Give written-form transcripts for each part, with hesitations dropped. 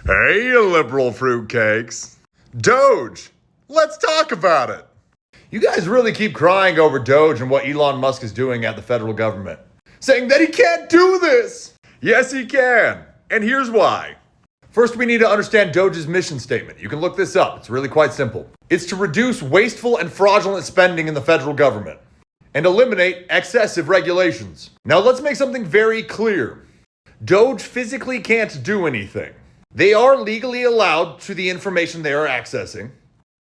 Hey, you liberal fruitcakes. Doge. Let's talk about it. You guys really keep crying over Doge and what Elon Musk is doing at the federal government, saying that he can't do this. Yes, he can. And here's why. First, we need to understand Doge's mission statement. You can look this up. It's really quite simple. It's to reduce wasteful and fraudulent spending in the federal government and eliminate excessive regulations. Now, let's make something very clear. Doge physically can't do anything. They are legally allowed to the information they are accessing,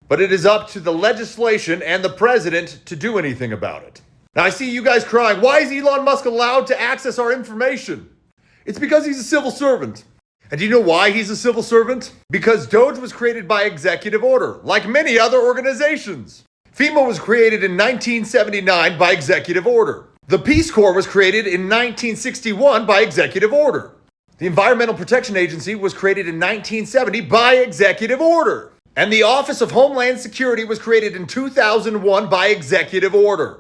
but it is up to the legislation and the president to do anything about it. Now, I see you guys crying, why is Elon Musk allowed to access our information? It's because he's a civil servant. And do you know why he's a civil servant? Because Doge was created by executive order, like many other organizations. FEMA was created in 1979 by executive order. The Peace Corps was created in 1961 by executive order. The Environmental Protection Agency was created in 1970 by executive order. And the Office of Homeland Security was created in 2001 by executive order.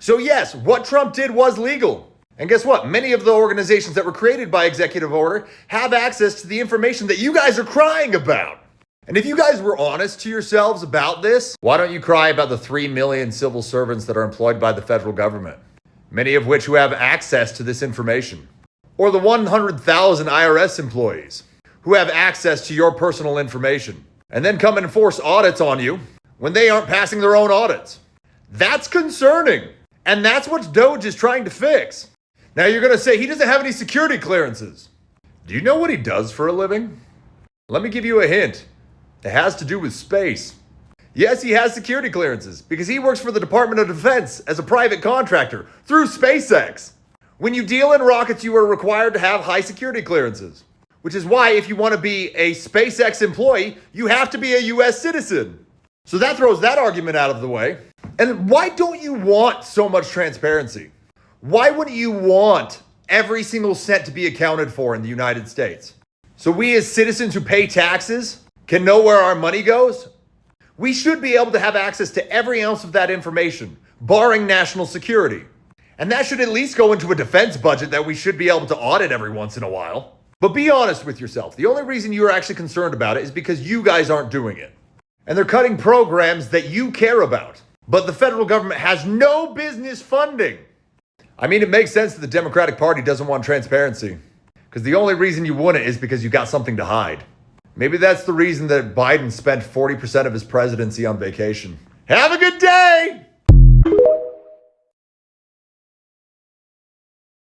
So yes, what Trump did was legal. And guess what? Many of the organizations that were created by executive order have access to the information that you guys are crying about. And if you guys were honest to yourselves about this, why don't you cry about the 3 million civil servants that are employed by the federal government, many of which who have access to this information? Or the 100,000 IRS employees who have access to your personal information and then come and enforce audits on you when they aren't passing their own audits. That's concerning. And that's what Doge is trying to fix. Now you're going to say he doesn't have any security clearances. Do you know what he does for a living? Let me give you a hint. It has to do with space. Yes, he has security clearances because he works for the Department of Defense as a private contractor through SpaceX. When you deal in rockets, you are required to have high security clearances, which is why if you want to be a SpaceX employee, you have to be a US citizen. So that throws that argument out of the way. And why don't you want so much transparency? Why wouldn't you want every single cent to be accounted for in the United States? So we as citizens who pay taxes can know where our money goes? We should be able to have access to every ounce of that information, barring national security. And that should at least go into a defense budget that we should be able to audit every once in a while. But be honest with yourself. The only reason you are actually concerned about it is because you guys aren't doing it. And they're cutting programs that you care about. But the federal government has no business funding. I mean, it makes sense that the Democratic Party doesn't want transparency. Because the only reason you wouldn't is because you got something to hide. Maybe that's the reason that Biden spent 40% of his presidency on vacation. Have a good day!